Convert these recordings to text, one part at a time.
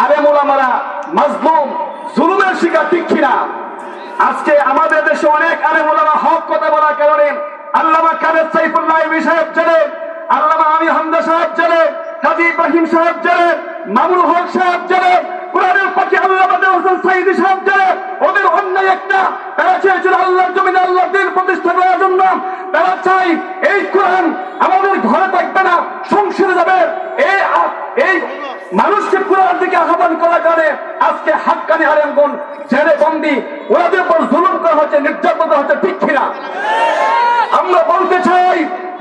আলেম ওলামারা মাজলুম, জুলুমের শিকার, ঠিক কিনা? আজকে আমাদের দেশে অনেক আলেম ওলামা হক কথা বলার কারণে আল্লামা কাদের সাইফুল্লাহ সাহেব জেলে, আল্লামা আমির হামজা সাহেব জেলে, কাজী ইব্রাহিম সাহেব জেলে, মামুনুল হক সাহেব জেলে, কোরআনের পাখি আল্লামা হোসেন সাইদি সাহেব জেলে। ওদের অন্যায় একটা, তারা চেয়েছিল আল্লাহর জমিনে আল্লাহর দ্বীন প্রতিষ্ঠা করার জন্য। তারা চাই এই কোরআন আমাদের ঘরে থাকবে না, সংসারে যাবে। এই মানুষকে কোরআন দিকে আহ্বান করার কারণে আজকে হাক্কানি আলেমগণ জেলে বন্দী, ওদের উপর জুলুম করা হচ্ছে, নির্যাতন করা হচ্ছে, ঠিক কিনা? আমরা বলতে চাই,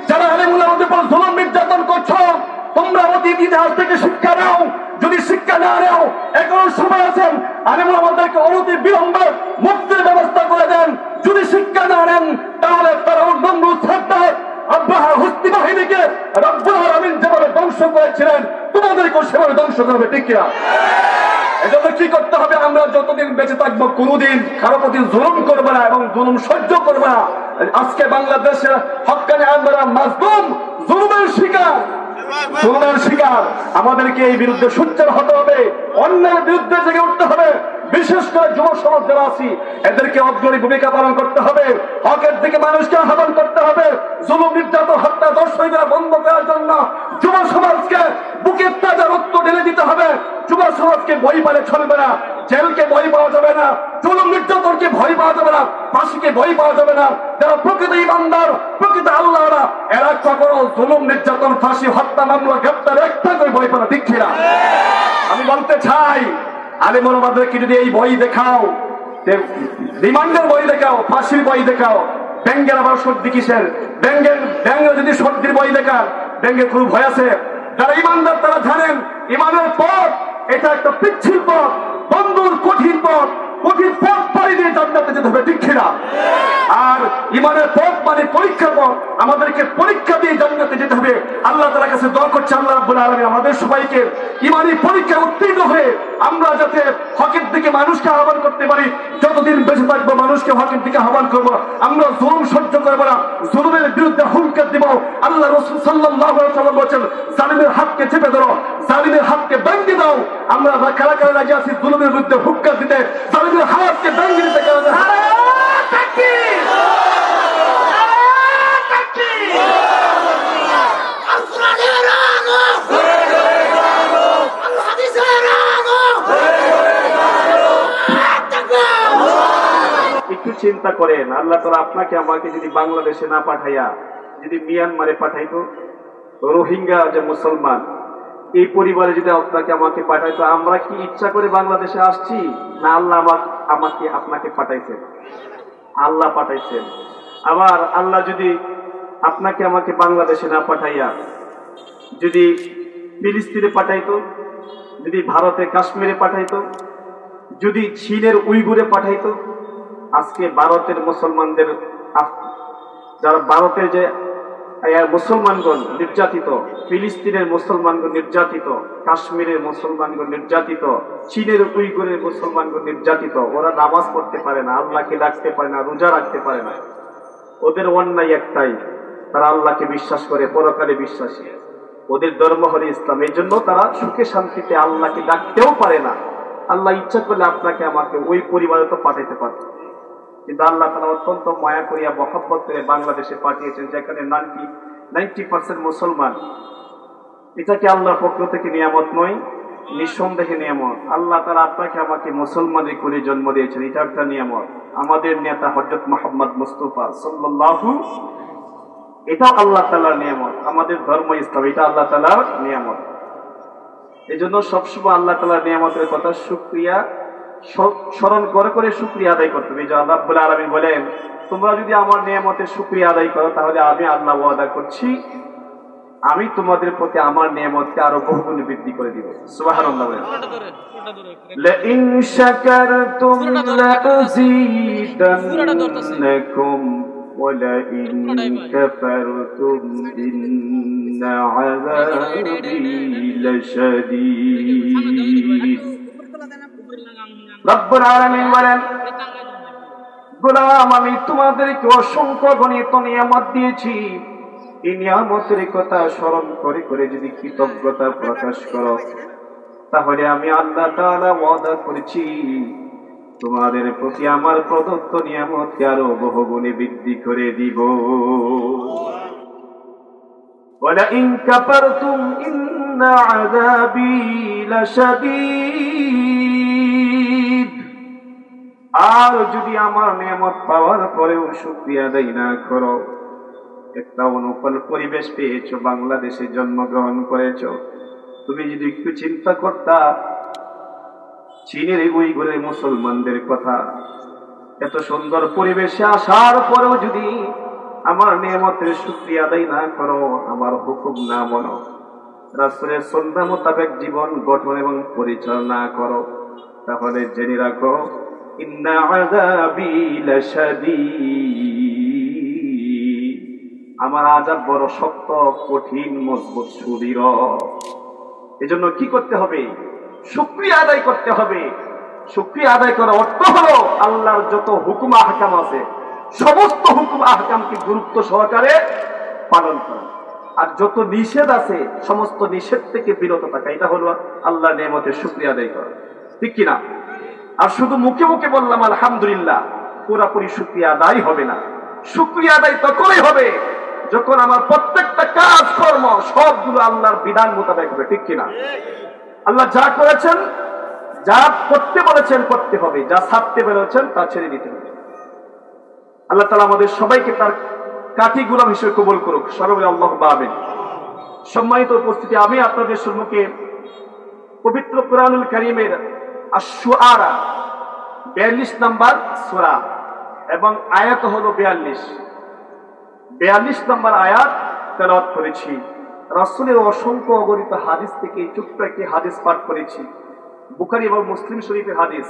যারা আলেমুল আমাদের উপর জুলুম নির্যাতন করছো, তোমরা অতীত ইতিহাস থেকে শিক্ষা নাও। যদি শিক্ষা না নাও, এখন সময় আছেন আলেমুল আমাদেরকে অনতি বিলম্বে মুক্তির ব্যবস্থা করে দেন। যদি শিক্ষা না নেন, তাহলে তারা নমরুদ সাদ্দাত আব্রাহা হস্তি বাহিনীকে রব্বুল আলামিন যেভাবে ধ্বংস করেছিলেন, তোমাদেরকেও সেভাবে ধ্বংস করবে, ঠিক কিনা? এজন্য কি করতে হবে? আমরা যতদিন বেঁচে থাকবো কোনদিন কারো প্রতি জুলুম করবো না এবং জুলুম সহ্য করবো না। আজকে বাংলাদেশের হক্কানি আলেমরা মাজলুম, জুলুমের শিকার, জুলুমের শিকার। আমাদেরকে এই বিরুদ্ধে সোচ্চার হতে হবে, অন্যের বিরুদ্ধে জেগে উঠতে হবে। বিশেষ করে যুব সমাজ যারা আছি, এদেরকে অগ্রণী ভূমিকা পালন করতে হবে। হকের দিকে মানুষকে আহ্বান করতে হবে। জুলুম, নির্যাতন, হত্যা, দর্শকরা বন্ধ করার জন্য যুব সমাজকে বুকের তাজা রক্ত ঢেলে দিতে হবে। যুব সমাজকে ভয় পেলে চলবে না, জেলকে ভয় পাওয়া যাবে না, জুলুম নির্যাতনকে ভয় পাওয়া যাবে না, ফাঁসিকে ভয় পাওয়া যাবে না। যারা প্রকৃত ইমানদার, প্রকৃত আল্লাহরা, এরা কখনো জুলুম, নির্যাতন, ফাঁসি, হত্যা, মামলা, গ্রেপ্তার একটা করে ভয় পায় না, ঠিক কিনা? আমি বলতে চাই, আলেমুল আমাদেরকে যদি এই বই দেখাও, রিমান্ডের বই দেখাও, ফাঁসির বই দেখাও, ব্যাঙ্গের আবার সর্দি কিসের? ব্যাঙ্গের যদি সর্দির বই দেখান, ব্যাঙ্গের খুব ভয় আছে। যারা ইমানদার তারা জানেন ইমানের পথ এটা একটা পিচ্ছিল পথ, বন্ধুর কঠিন পথ, কঠিন পথ পাড়ি দিয়ে জান্নাতে যেতে হবে, ঠিক কিনা? আর ইমানের পথ মানে পরীক্ষার পথ, আমাদেরকে পরীক্ষা দিয়ে জান্নাতে যেতে হবে। আল্লাহ তাআলার কাছে দোয়া করছে, আল্লাহ রাব্বুল আলামিন আমাদের সবাইকে ইমানি পরীক্ষায় উত্তীর্ণ হয়ে আমরা যাতে হকের দিকে মানুষকে আহ্বান করতে পারি। যতদিন বেঁচে থাকবো মানুষকে হকের দিকে আহ্বান করবো। আমরা জুলুম সহ্য করবো না, জুলুমের বিরুদ্ধে হুঙ্কার দিব। আল্লাহ রাসূল সাল্লাল্লাহু আলাইহি ওয়াসাল্লাম বলেছেন, জালিমের হাতকে চেপে ধরো, জালিমের হাতকে ভেঙে দাও। আমরা কারা কারা রাজি আছি জুলুমের বিরুদ্ধে হুঙ্কার দিতে, জালিমের হাতকে ভেঙে দিতে? একটু চিন্তা করেন, আল্লাহ তাআলা আপনাকে আমাকে যদি বাংলাদেশে না পাঠাইয়া যদি মিয়ানমারে পাঠাইতো, রোহিঙ্গা যে মুসলমান এই পরিবারে যদি আপনাকে আমাকে পাঠাইতো, আমরা কি ইচ্ছা করে বাংলাদেশে আসছি না আল্লাহ আমাকে আপনাকে পাঠাইছেন? আল্লাহ পাঠাইছেন। আবার আল্লাহ যদি আপনাকে আমাকে বাংলাদেশে না পাঠাইয়া যদি ফিলিস্তিনে পাঠাইতো, যদি ভারতে কাশ্মীরে পাঠাইতো, যদি চীনের উইগুরে পাঠাইতো, আজকে ভারতের মুসলমানদের, যারা ভারতের যে মুসলমানগণ নির্যাতিত, ফিলিস্তিনের মুসলমানগণ নির্যাতিত, কাশ্মীরের মুসলমানগণ নির্যাতিত, চীনের উইগুরের মুসলমানগণ নির্যাতিত। ওরা নামাজ পড়তে পারে না, আল্লাহকে ডাকতে পারে না, রোজা রাখতে পারে না। ওদের অন্যায় একটাই, তারা আল্লাহকে বিশ্বাস করে, পরকালে বিশ্বাসী। ওদের ধর্ম হল ইসলাম। এই জন্য তারা সুখে শান্তিতে আল্লাহকে ডাকতেও পারে না। আল্লাহ ইচ্ছা করলে আপনাকে আমাকে ওই পরিবারে তো পাঠাইতে পারে, কিন্তু আল্লাহ তাআলা অত্যন্ত মায়া করিয়া মহব্বত করে বাংলাদেশে পাঠিয়েছেন, যেখানে 90% মুসলমান। এটা কি আল্লাহর পক্ষ থেকে নিয়ামত নয়? নিঃসন্দেহে নিয়ামত। আল্লাহ তাআলা আপনাকে আমাকে মুসলমানের কুলে জন্ম দিয়েছেন, এটা একটা নিয়ামত। আমাদের নেতা হযরত মুহাম্মদ মুস্তাফা সাল্লাল্লাহু, এটাও আল্লাহ তাআলার নিয়ামত। আমাদের ধর্ম ইসলাম, এটা আল্লাহ তাআলার নিয়ামত। এই জন্য সবসময় আল্লাহ তাআলার নিয়ামতের কথা শুকরিয়া স্মরণ করে করে শুকরিয়া আদায় করতে হবে। আল্লাহ রাব্বুল আলামিন বলেন, তোমরা যদি আমার নিয়ামতের শুকরিয়া আদায় করো, তাহলে আমি আল্লাহ ওয়াদা করছি আমি তোমাদের প্রতি আমার নিয়ামতকে আরো বহুগুণে বৃদ্ধি করে দিব। সুবহানাল্লাহ। লা ইন শাকারতুম লা আযীদান্নাকুম ওয়া লা ইন কাফারতুম ইন্না আযাবি লাশাদীদ। রব্বুল আলামিন বলেন, গোলাম আমি তোমাদেরকে অসংখ্য গণিত নিয়ামত দিয়েছি, এই নিয়ামতের কথা স্মরণ করে করে যদি কৃতজ্ঞতা প্রকাশ করো, তাহলে আমি আল্লাহ তাআলা ওয়াদা করেছি তোমাদের প্রতি আমার প্রদত্ত নিয়ামতকে আরো বহুগুণে বৃদ্ধি করে দিব। ওয়ালাইন কাফারতুম ইন্না আযাবী লাশাদীদ, আর যদি আমার নিয়ামত পাওয়ার পরেও শুকরিয়া আদায় না করো, একটা অনুকূল পরিবেশ পেয়েছো, বাংলাদেশে জন্মগ্রহণ করেছো, তুমি যদি একটু চিন্তা করতা চীনের উইঘুরের মুসলমানদের কথা, এত সুন্দর পরিবেশে আসার পরেও যদি আমার নিয়ামতের শুকরিয়া আদায় না করো, আমার হুকুম না মানো, রাসূলের সুন্নাহ মোতাবেক জীবন গঠন এবং পরিচালনা করো, তাহলে জেনে রাখো ইন্না আযাবী লাশাদীদ, আমার আযাব বড় শক্ত, কঠিন, মজবুত, সুদৃঢ়। এজন্য কি করতে হবে? শুকরিয়া আদায় করতে হবে। শুকরিয়া আদায় করার অর্থ হলো আল্লাহর যত হুকুম আহকাম আছে সমস্ত হুকুম আহকামকে গুরুত্ব সহকারে পালন করা, আর যত নিষেধ আছে সমস্ত নিষেধ থেকে বিরত থাকা। এটা হলো আল্লাহর নিয়ামতের শুকরিয়া আদায় করা, ঠিক কিনা? আর শুধু মুখে মুখে বললাম আলহামদুলিল্লাহ, পুরাপুরি শুকরিয়া আদায় হবে না। শুকরিয়া আদায় তখনই হবে যখন আমার প্রত্যেকটা কাজ কর্ম সবগুলো আল্লাহর বিধান মোতাবেক হবে, ঠিক কিনা? আল্লাহ যা করেছেন, যা করতে বলেছেন করতে হবে, যা ছাড়তে বলেছেন তা ছেড়ে দিতে হবে। আল্লাহ তাআলা আমাদের সবাইকে তার কাঠি গোলাম হিসেবে কবুল করুক, সকলে আল্লাহুম্মা আমিন। সম্মানিত উপস্থিতি, আমি আপনাদের সম্মুখে পবিত্র কোরআনুল কারীমের আশ-শুআরা 42 নম্বর সূরা এবং আয়াত হলো 42 নম্বর আয়াত তেলাওয়াত করেছি। রাসূলের অসংখ্য অগণিত হাদিস থেকে ছোট্ট একটি হাদিস পাঠ করেছি, বুখারী এবং মুসলিম শরীফের হাদিস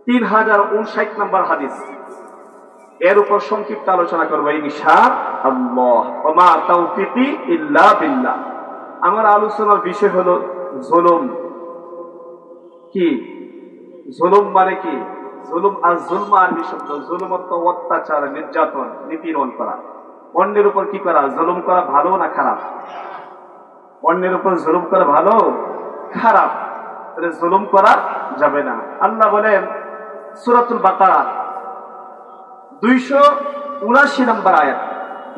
3059 নম্বর হাদিস। এর উপর সংক্ষিপ্ত আলোচনা করব ইনশাআল্লাহ। ওয়া মা তাওফীকি ইল্লা বিল্লাহ। আমার আলোচনার বিষয় হলো জুলুম। কি জুলুম মানে কি? জুলুম আর জুলম আরবি শব্দ। জুলুম অর্থ অত্যাচার, নির্যাতন, নিপীড়ন করা। অন্যের উপর কি করা? জুলুম করা ভালো না খারাপ? অন্যের উপর জুলুম করা ভালো? খারাপ। তাহলে জুলুম করা যাবে না। আল্লাহ বলেন সূরাতুল বাকারা 279 নম্বর আয়াত,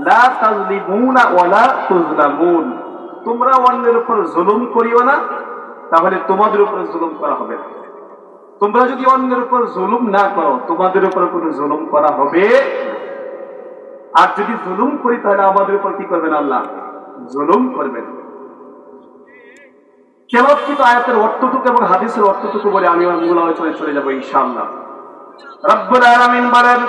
লা তাযলিমুনা ওয়া লা তুযলামুন, তোমরা অন্যের উপর জুলুম করিও না, তাহলে তোমাদের উপর জুলুম করা হবে না। তোমরা যদি অন্যের উপর জুলুম না করো, তোমাদের উপর কোনো জুলুম করা হবে। আর যদি জুলুম করি তাহলে আমাদের উপর কি করবেন? আল্লাহ জুলুম করবেন। কেবলকৃত আয়াতের অর্থটুকু এবং হাদিসের অর্থটুকু বলে আমি আমার মূল আলোচনায় চলে যাব ইনশাআল্লাহ। রব্বুল আলামিন বলেন,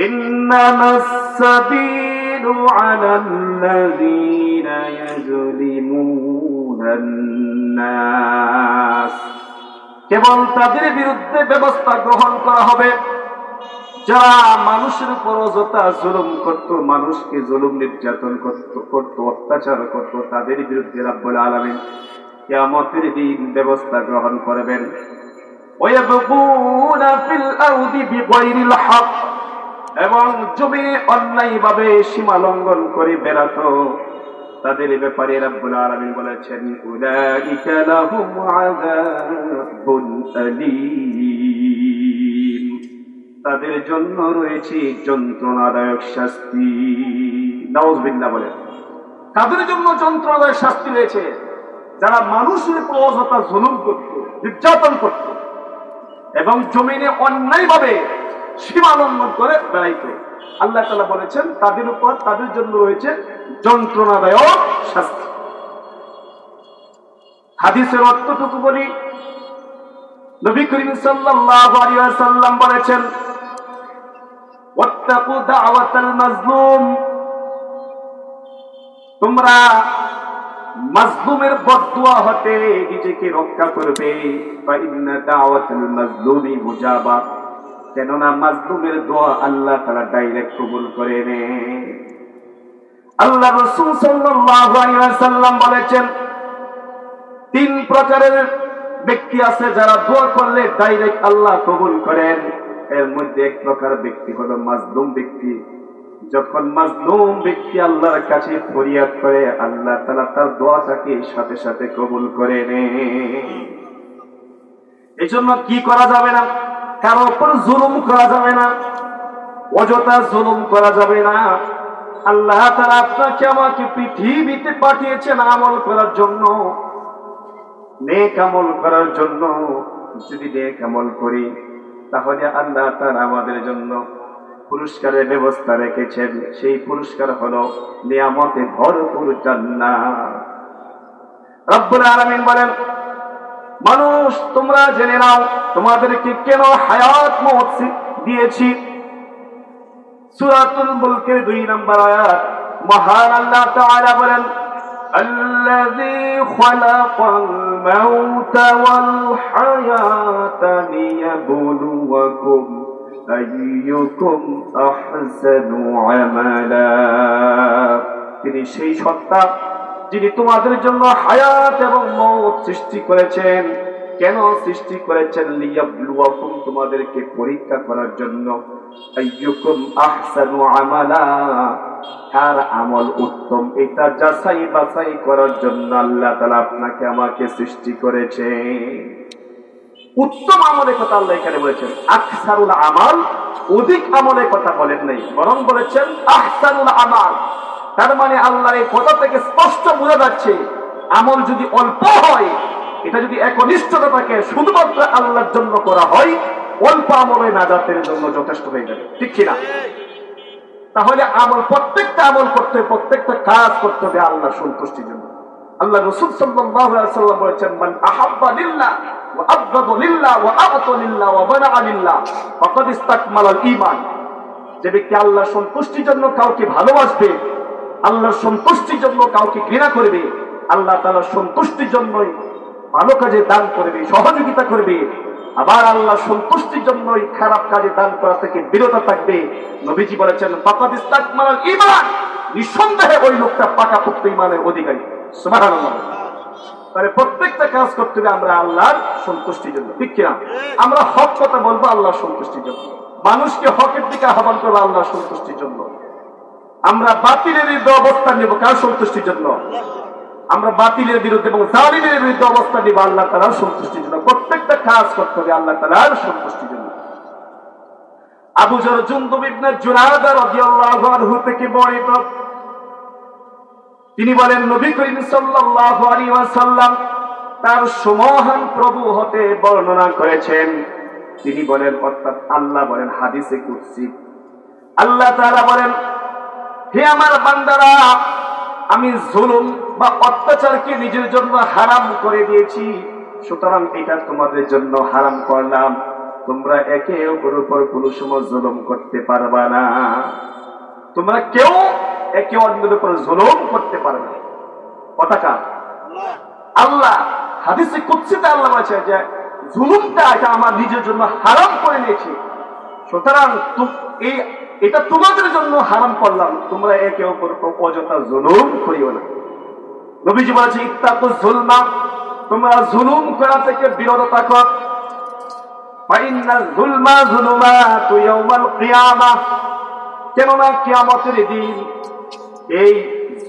ইন্নামাস সাবিলু আলাল্লাযীনা ইয়াজলিমুনান নাস, কেবল তাদের বিরুদ্ধে ব্যবস্থা গ্রহণ করা হবে যারা মানুষের উপর অযথা জুলুম করত, মানুষকে জুলুম নির্যাতন করত, অত্যাচার করত, তাদের বিরুদ্ধে রব্বুল আলামিন কিয়ামতের দিন ব্যবস্থা গ্রহণ করবেন। ওয়ায়াবগুনা ফিল আরদি বিগাইরিল হক, এবং জমিনে অন্যায়ভাবে সীমা লঙ্ঘন করে বেড়াতো, তাদের ব্যাপারে রব্বুল আলামিন বলেছেন, উলাইকা লাহুম আযাবুন আলীম, তাদের জন্য রয়েছে যন্ত্রণাদায়ক শাস্তি। নাউযুবিল্লাহ বলেন, তাদের জন্য যন্ত্রণাদায়ক শাস্তি রয়েছে যারা মানুষের উপর অযথা জুলুম করত, নির্যাতন করত এবং জমিনে অন্যায়ভাবে সীমা লঙ্ঘন করে বেড়াইত। আল্লাহ তাআলা বলেছেন তাদের উপর, তাদের জন্য রয়েছে যন্ত্রণাদায়ক শাস্তি। হাদিসের অর্থটুকু বলি, নবী করিম সাল্লাল্লাহু আলাইহি ওয়াসাল্লাম বলেছেন, ওয়াত্তাকু দাওয়াতাল মাজলুম, তোমরা মাজলুমের বদদুয়া হতে নিজেকে রক্ষা করবে। ফাইন্না দাওয়াতাল মাজলুমি মুজাবা, কেননা মাজলুমের দোয়া আল্লাহ তাআলা ডাইরেক্ট কবুল করে নেন। আল্লাহ রাসূল সাল্লাল্লাহু আলাইহি ওয়াসাল্লাম বলেছেন, 3 প্রকারের ব্যক্তি আছে যারা দোয়া করলে ডাইরেক্ট আল্লাহ কবুল করেন। এর মধ্যে এক প্রকার ব্যক্তি হলো মাজলুম ব্যক্তি, যখন মাজলুম ব্যক্তি আল্লাহর কাছে ফরিয়াদ করে, আল্লাহ তাআলা তার দোয়াটাকে সাথে সাথে কবুল করে নেন। এই জন্য কি করা যাবে না? কারো উপর জুলুম করা যাবে না, অযথা জুলুম করা যাবে না। আল্লাহ তাআলা আপনাকে আমাকে পৃথিবীতে পাঠিয়েছেন আমল করার জন্য, নেক আমল করার জন্য। যদি নেক আমল করি তাহলে আল্লাহ তাআলা আমাদের জন্য পুরস্কারের ব্যবস্থা রেখেছেন। সেই পুরস্কার হলো নিয়ামতে ভরপুর জান্নাত। রব্বুল আলামিন বলেন, মানুষ তোমরা জেনে নাও তোমাদেরকে কেন হায়াত মওত দিয়েছি। সূরাতুল মুলকের 2 নম্বর আয়াত মহান আল্লাহ তাআলা বলেন, আল্লাযী খালাকাল মাউতা ওয়াল হায়াতা লিয়াবলুয়াকুম আইয়ুকুম আহসানু আমালা। তিনি সেই সত্তা যিনি তোমাদের জন্য হায়াত এবং মওত সৃষ্টি করেছেন। কেন সৃষ্টি করেছেন? লিয়াবলুয়াকুম, তোমাদেরকে পরীক্ষা করার জন্য। আইয়ুকুম আহসানু আমালা, কার আমল উত্তম, এটা যাচাই বাছাই করার জন্য আল্লাহ তাআলা আপনাকে আমাকে সৃষ্টি করেছে। উত্তম আমলের কথা আল্লাহ এখানে বলেছেন। আকসারুল আমাল, অধিক আমলের কথা বলেন নাই, বরং বলেছেন আহসানুল আমাল। তার মানে আল্লাহর এই কথা থেকে স্পষ্ট বোঝা যাচ্ছে, আমল যদি অল্প হয়, এটা যদি একনিষ্ঠতা থাকে, শুধুমাত্র আল্লাহর জন্য করা হয়, অল্প আমলে নাজাতের জন্য যথেষ্ট হয়ে যাবে। ঠিক কিনা? তাহলে আমল, প্রত্যেকটা আমল করতে হবে, প্রত্যেকটা কাজ করতে হবে আল্লাহর সন্তুষ্টির জন্য। আল্লাহ রাসূল সাল্লাল্লাহু আলাইহি ওয়াসাল্লাম বলেছেন, মান আহাব্বা লিল্লাহ ওয়া আবগাদা লিল্লাহ ওয়া আ'তা লিল্লাহ ওয়া বানাআ লিল্লাহ ফাকাদ ইসতাকমালাল ঈমান। যে ব্যক্তি আল্লাহর সন্তুষ্টির জন্য কাউকে ভালোবাসবে, আল্লাহর সন্তুষ্টির জন্য কাউকে ঘৃণা করবে, আল্লাহ তাআলার সন্তুষ্টির জন্যই ভালো কাজে দান করবে, সহযোগিতা করবে, আবার আল্লাহর সন্তুষ্টির জন্যই খারাপ কাজে দান করা থেকে বিরত থাকবে, নবীজি বলেছেন ফাকাদ ইসতাকমালাল ঈমান, নিঃসন্দেহে ওই লোকটা পাকাপোক্ত ঈমানের অধিকারী। সুবহানাল্লাহ। তাহলে প্রত্যেকটা কাজ করতে হবে আমরা আল্লাহর সন্তুষ্টির জন্য। ঠিক কিনা? আমরা হক কথা বলবো আল্লাহর সন্তুষ্টির জন্য, মানুষকে হকের দিকে আহ্বান করবো আল্লাহর সন্তুষ্টির জন্য। আমরা বাতিলের বিরুদ্ধে অবস্থান নেব কার সন্তুষ্টির জন্য? আমরা বাতিলের বিরুদ্ধে এবং জালিমের বিরুদ্ধে অবস্থান নেব আল্লাহ তাআলার সন্তুষ্টির জন্য। প্রত্যেকটা কাজ করতে হবে আল্লাহ তাআলার সন্তুষ্টির জন্য। আবু যর জুনদুব ইবনে জুনাদা রাদিয়াল্লাহু আনহু থেকে বর্ণিত, তিনি বলেন, নবী করিম সাল্লাল্লাহু আলাইহি ওয়াসাল্লাম তার সুমহান প্রভু হতে বর্ণনা করেছেন। তিনি বলেন, অর্থাৎ আল্লাহ বলেন হাদিসে কুদসি, আল্লাহ তাআলা বলেন, হে আমার বান্দারা, আমি জুলুম বা অত্যাচারকে নিজের জন্য হারাম করে দিয়েছি, সুতরাং এটা তোমাদের জন্য হারাম করলাম। তোমরা একে অপরের উপর কোনো সময় জুলুম করতে পারবা না। তোমরা কেউ একে অন্যের উপর জুলুম করতে পারবে না। কথাটা আল্লাহ হাদিসে কুদসিতে আল্লাহ বলেছে যে জুলুমটা এটা আমার নিজের জন্য হারাম করে নিয়েছি, সুতরাং এটা তোমাদের জন্য হারাম করলাম, তোমরা একে অপরের উপর অযথা জুলুম করিও না। নবীজি বলেছে ইত্তাকুজ জুলমা, তোমরা জুলুম করা থেকে বিরত থাকো। ফাইন্নাল যুলমা যুলুমাতু ইয়াউমাল কিয়ামাহ, কেননা কিয়ামতের দিন এই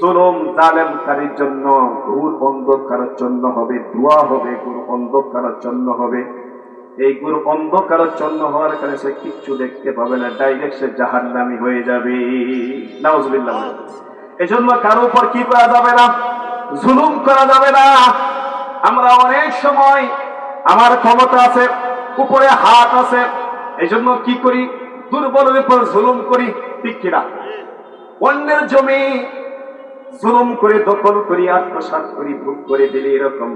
জুলুম জালেমকারীর জন্য ঘোর অন্ধকারের জন্য হবে, ধোঁয়া হবে, ঘোর অন্ধকারের জন্য হবে। এই ঘোর অন্ধকারের জন্য হওয়ার কারণে সে কিচ্ছু দেখতে পাবে না, ডাইরেক্ট সে জাহান্নামী হয়ে যাবে। নাউজুবিল্লাহ। এই জন্য কারো উপর কি করা যাবে না? জুলুম করা যাবে না। আমরা অনেক সময় আমার ক্ষমতা আছে, উপরে হাত আছে, এই জন্য কি করি? দুর্বলের উপর জুলুম করি। ঠিক কিনা? অন্যের জমি জুলুম করে দখল করি, আত্মসাৎ করি, ভোগ করে দিলে, এরকম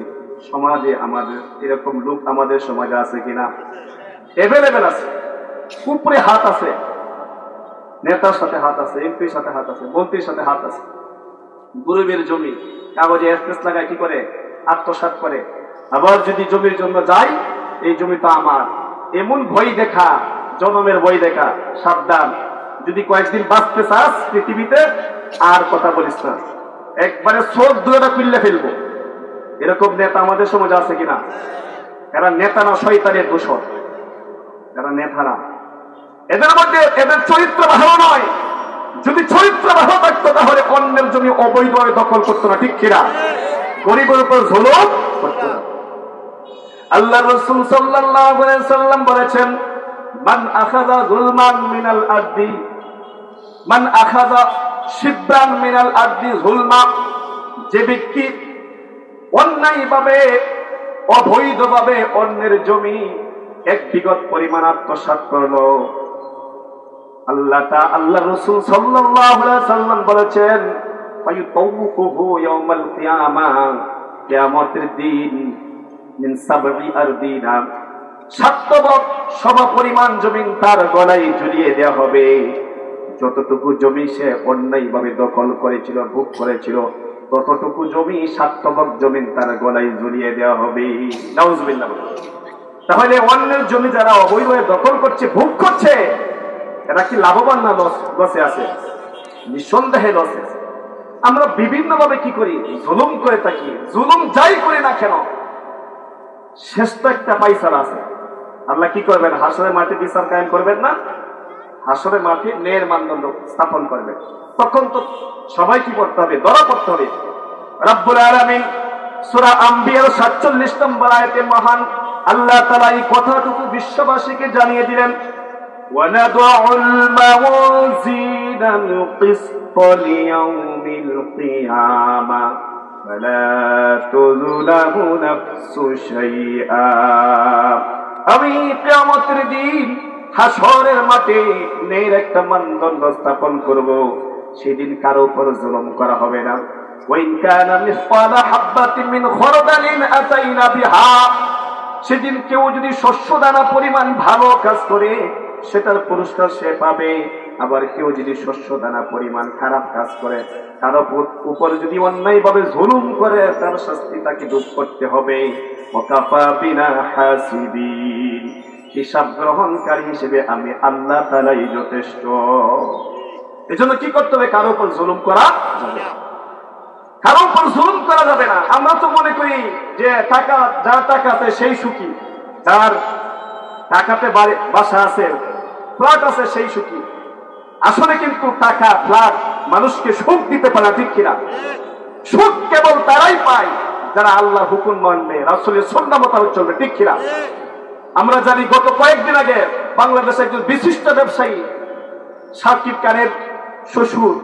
সমাজে আমাদের এরকম লোক আমাদের সমাজে আছে কিনা? এভেলেবেল আছে। উপরে হাত আছে, নেতার সাথে হাত আছে, এমপির সাথে হাত আছে, মন্ত্রীর সাথে হাত আছে, গরিবের জমি কাগজে এসএস লাগায় কি করে? আত্মসাৎ করে। আবার যদি জমির জন্য যাই, এই জমি তো আমার, এমন ভয় দেখা, জনমের ভয় দেখা, সাবধান। যদি কয়েকদিন বাঁচতে চাস পৃথিবীতে, আর কথা বলিস না, একবারে চোখ দুটা খুললে ফেলবো। এরকম নেতা আমাদের সমাজে আছে কিনা? এরা নেতা না, শয়তানের দোষর। এরা নেতা না, এদের মধ্যে এদের চরিত্র ভালো নয়, যদি চরিত্র ভালো থাকতো তাহলে অন্যের জমি অবৈধভাবে দখল করতো না, ঠিক কিনা? গরিবের উপর জুলুম করতো না। আল্লাহ রাসূল সাল্লাল্লাহু আলাইহি সাল্লাম বলেছেন, মান আখাযা যুলমান মিনাল আরদি, মান আখাযা শিবরান মিনাল আরদি যুলমা, যে ব্যক্তি অন্যায়ভাবে অবৈধভাবে অন্যের জমি এক বিঘত পরিমাণ আত্মসাৎ করলো, আল্লাহ রাসূল সাল্লাল্লাহু আলাইহি সাল্লাম বলেছেন, ফায়ুতাওকুহু ইয়াউমাল কিয়ামাহ, কিয়ামতের দিন মিন সাবঈ আরদিনা, 7 সম পরিমাণ জমিন তার গলায় ঝুলিয়ে দেওয়া হবে। যতটুকু জমি সে অন্যায়ভাবে দখল করেছিল, ভোগ করেছিল, ততটুকু জমি 7 জমিন তার গলায় ঝুলিয়ে দেওয়া হবে। নাউজুবিল্লাহ। তাহলে অন্যের জমি যারা অবৈধভাবে দখল করছে, ভোগ করছে, এরা কি লাভবান না লসে আছে? নিঃসন্দেহে লসে আছে। আমরা বিভিন্ন ভাবে কি করি? জুলুম করে থাকি। জুলুম যাই করি না কেন, শেষ তো একটা ফায়সালা আছে। আল্লাহ কি করবেন? হাসরের মাঠে বিচার কায়েম করবেন না? হাসরের মাঠে ন্যায়ের মানদণ্ড স্থাপন করবেন। তখন তো সবাই কি করতে হবে? ধরা পড়তে হবে। রব্বুল আলামিন সূরা আম্বিয়ার 47 নম্বর আয়াতে মহান আল্লাহ তাআলা এই কথাটুকু বিশ্ববাসীকে জানিয়ে দিলেন, وَنَضَعُ الْمَوَازِينَ الْقِسْطَ لِيَوْمِ الْقِيَامَةِ فَلَا تُظْلَمُ نَفْسٌ شَيْئًا। আমি কিয়ামতের দিন হাসরের মাঠে ন্যায়ের একটা মানদণ্ড স্থাপন করব, সেদিন কারো উপর জুলুম করা হবে না। وَإِنْ كَانَ مِثْقَالَ حَبَّةٍ مِّنْ خَرْدَلٍ أَتَيْنَا بِهَا, সেদিন কেউ যদি শস্য দানা পরিমাণ ভালো কাজ করে সেটার পুরস্কার সে পাবে। আবার কেউ যদি শস্য দানা পরিমাণ খারাপ কাজ করে, তার উপর যদি অন্যায়ভাবে জুলুম করে, তার শাস্তি তাকে ভোগ করতে হবে। ওয়াকাফা বিনা হাসিবিন, হিসাব গ্রহণকারী হিসেবে আমি আল্লাহ তাআলাই যথেষ্ট। এজন্য কি করতে হবে? কারো উপর জুলুম করা যাবে না, কারো উপর জুলুম করা যাবে না। আমরা তো মনে করি যে টাকা, যার টাকা আছে সেই সুখী, যার টাকাতে বাসা আছে, ফ্ল্যাট আছে সেই সুখী। আসলে কিন্তু টাকা, ফ্ল্যাট মানুষকে সুখ দিতে পারে না, ঠিক কিনা? সুখ কেবল তারাই পায় যারা আল্লাহর হুকুম মানবে, রাসূলের সুন্নাহ মোতাবেক চলবে, ঠিক কিনা? আমরা জানি গত কয়েকদিন আগে বাংলাদেশে একজন বিশিষ্ট ব্যবসায়ী শাকিব খানের শ্বশুর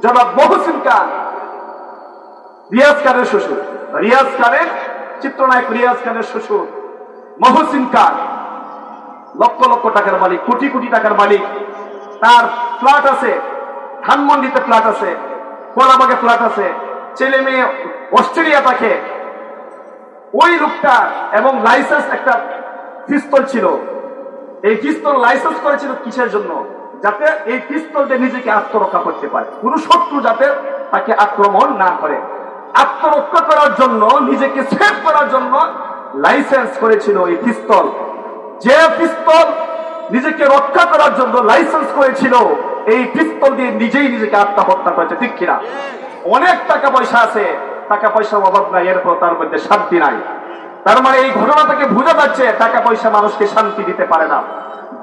জনাব মহসিন খান, রিয়াজ খানের শ্বশুর, রিয়াজ খানের চিত্রনায়ক রিয়াজ খানের শ্বশুর মহসিন খান লক্ষ লক্ষ টাকার মালিক, কোটি কোটি টাকার মালিক। তার ফ্ল্যাট আছে, ধানমন্ডিতে ফ্ল্যাট আছে, কলাবাগে ফ্ল্যাট আছে, ছেলে মেয়ে অস্ট্রেলিয়া থাকে। ওই লোকটা এবং লাইসেন্স একটা পিস্তল ছিল। এই পিস্তল লাইসেন্স করেছিল কিসের জন্য? যাতে এই পিস্তল দিয়ে নিজেকে আত্মরক্ষা করতে পারে, কোন শত্রু যাতে তাকে আক্রমণ না করে। আত্মরক্ষা করার জন্য, নিজেকে সেভ করার জন্য লাইসেন্স করেছিল এই পিস্তল। যে পিস্তল নিজেকে রক্ষা করার জন্য লাইসেন্স করেছিল, এই পিস্তল দিয়ে নিজেই নিজেকে আত্মহত্যা করেছে, ঠিক কিনা? অনেক টাকা পয়সা আছে, টাকা পয়সার অভাব নাই, এরপর তার মধ্যে শান্তি নাই। তার মানে এই ঘটনা থেকে বোঝা যাচ্ছে টাকা পয়সা মানুষকে শান্তি দিতে পারে না,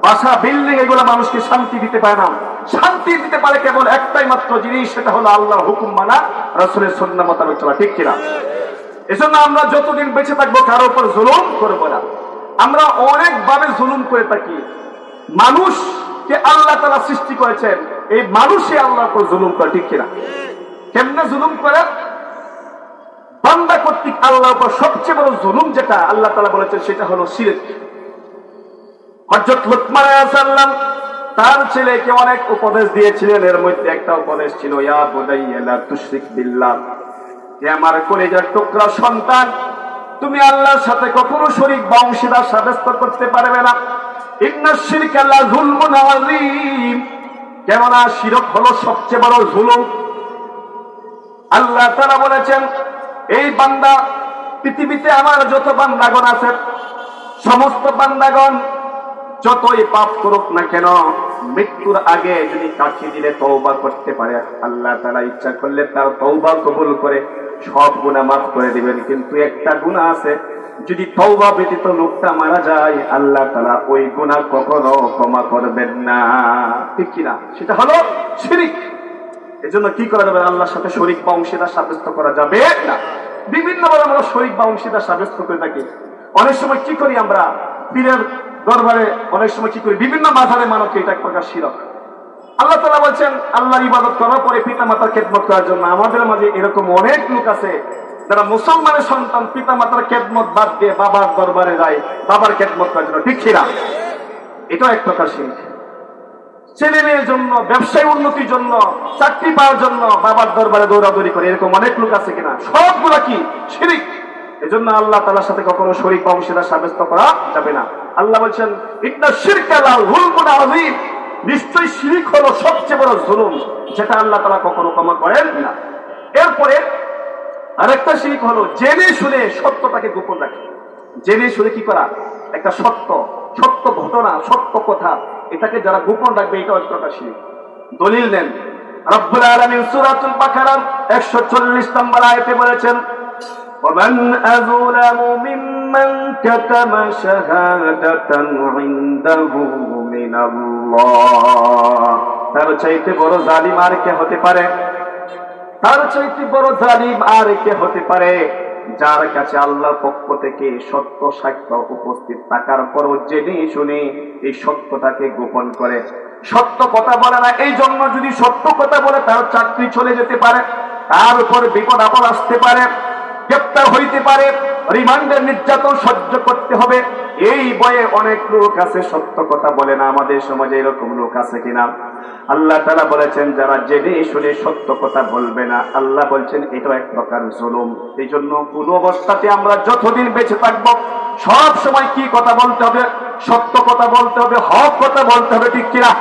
বাসা বিল্ডিং এগুলো মানুষকে শান্তি দিতে পারে না। শান্তি দিতে পারে কেবল একটাই মাত্র জিনিস, সেটা হলো আল্লাহর হুকুম মানা, রাসূলের সুন্নাহ মোতাবেক চলা, ঠিক কিনা? এজন্য আমরা যতদিন বেঁচে থাকবো কারো উপর জুলুম করবো না। আমরা অনেক ভাবে জুলুম করে থাকি। মানুষকে আল্লাহ তাআলা সৃষ্টি করেছেন, এই মানুষই আল্লাহর উপর জুলুম করে, ঠিক কিনা? কেমনে জুলুম করে? বান্দা কর্তৃক আল্লাহর উপর সবচেয়ে বড় জুলুম যেটা আল্লাহ তাআলা বলেছেন সেটা হলো শিরক। হযরত লুকমান আলাইহিস সালাম তার ছেলেকে অনেক উপদেশ দিয়েছিলেন, এর মধ্যে একটা উপদেশ ছিল, ইয়া বুনাইয়া লা তুশরিক বিল্লাহ, হে আমার কলিজার টুকরা সন্তান, তুমি আল্লাহর সাথে কখনো শরীক বা অংশীদার সাব্যস্ত করতে পারবে না। ইন্নাশ শিরকা লা যুলমুন আযীম, কেননা শিরক হলো সবচেয়ে বড় জুলুম। আল্লাহ তাআলা বলেছেন, এই বান্দা, পৃথিবীতে আমার যত বান্দাগণ আছে, সমস্ত বান্দাগণ যতই পাপ করুক না কেন, মৃত্যুর আগে যদি কাছে দিলে তওবা করতে পারে, আল্লাহ তাআলা ইচ্ছা করলে তার তওবা কবুল করে সব গুনাহ মাফ করে দিবেন। কিন্তু একটা গুনাহ আছে, যদি তওবা ব্যতীত লোকটা মারা যায়, আল্লাহ তাআলা ওই গুনাহ কখনো ক্ষমা করবেন না। ঠিক কিনা? সেটা হলো শিরক। এজন্য কি করা যাবে? আল্লাহর সাথে শরীক বা অংশীদার সাব্যস্ত করা যাবে না। বিভিন্নভাবে আমরা শরীক বা অংশীদার সাব্যস্ত করে থাকি। অনেক সময় কি করি আমরা? পীরের দরবারে অনেক সময় কি করি? বিভিন্ন মাঝারে মানবকে, এটা এক প্রকার শিরক। আল্লাহ তাআলা বলছেন আল্লাহর ইবাদত করার পরে পিতা মাতার খেদমত করার জন্য। আমাদের মাঝে এরকম অনেক লোক আছে যারা মুসলমানের সন্তান, পিতা মাতার খেদমত বাদ দিয়ে বাবার দরবারে যায় বাবার খেদমত করার জন্য। ঠিক কিনা? এটাও এক প্রকার শিরক। ছেলে মেয়ের জন্য, ব্যবসায় উন্নতির জন্য, চাকরি পাওয়ার জন্য বাবার দরবারে দৌড়াদৌড়ি করে, এরকম অনেক লোক আছে কিনা? সবগুলা কি শিরক। এজন্য আল্লাহ তাআলার সাথে কখনো শরীক বা অংশীদার সাব্যস্ত করা যাবে না। আল্লাহ বলছেন ইন্না শিরকা লাযুলমুন আযীম, নিশ্চয়ই শিরক হলো সবচেয়ে বড় জুলুম, যেটা আল্লাহ তাআলা কখনো ক্ষমা করেন না। এরপরে আরেকটা শিরক হলো জেনে শুনে সত্যটাকে গোপন রাখা। জেনে শুনে কি করা? একটা সত্য ঘটনা, সত্য কথা, এটাকে যারা গোপন রাখবে, এটা এক প্রকার শিরক। দলিল দেন রব্বুল আলামিন সূরাতুল বাকারার 140 নম্বর আয়াতে বলেছেন ومن أظلم ممن كتم شهادة عنده من الله, তার চাইতে বড় জালিম আর কে হতে পারে? তার চাইতে বড় জালিম আর কে হতে পারে যার কাছে আল্লাহর পক্ষ থেকে সত্য সাক্ষ্য উপস্থিত থাকার পরও জেনে শুনে এই সত্যটাকে গোপন করে, সত্য কথা বলে না। এই জন্য যদি সত্য কথা বলে তার চাকরি চলে যেতে পারে, তার উপর বিপদ আপদ আসতে পারে, গ্রেপ্তার হইতে পারে, রিমান্ডের নির্যাতন সহ্য করতে হবে। এই ভয়ে অনেক লোক আছে সত্য কথা বলে না। আমাদের সমাজে এরকম লোক আছে কিনা? আল্লাহ তাআলা বলেছেন যারা জেনে শুনে সত্য কথা বলবে না, আল্লাহ বলছেন এটা এক প্রকার জুলুম। এই জন্য কোন অবস্থাতে আমরা যতদিন বেঁচে থাকবো সব সময় কি কথা বলতে হবে? সত্য কথা বলতে হবে, হক কথা বলতে হবে। ঠিক কিনা?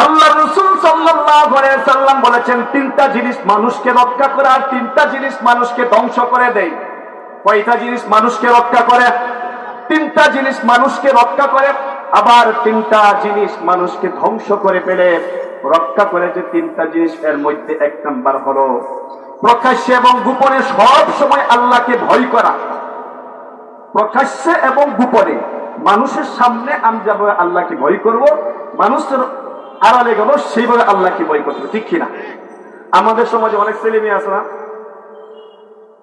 আল্লাহ রাসূল সাল্লাল্লাহু আলাইহি সাল্লাম বলেছেন তিনটা জিনিস মানুষকে রক্ষা করে আর তিনটা জিনিস মানুষকে ধ্বংস করে দেয়। কয়টা জিনিস মানুষকে রক্ষা করে? তিনটা জিনিস মানুষকে রক্ষা করে, আবার তিনটা জিনিস মানুষকে ধ্বংস করে ফেলে। রক্ষা করে যে তিনটা জিনিস, এর মধ্যে এক নাম্বার হলো প্রকাশ্যে এবং গোপনে সব সময় আল্লাহকে ভয় করা। প্রকাশ্যে এবং গোপনে, মানুষের সামনে আমি যেভাবে আল্লাহকে ভয় করব, মানুষের আড়ালে গেল সেইভাবে আল্লাহকে ভয় করতে হবে। ঠিক কিনা? আমাদের সমাজে অনেক ছেলে মেয়ে আছে না,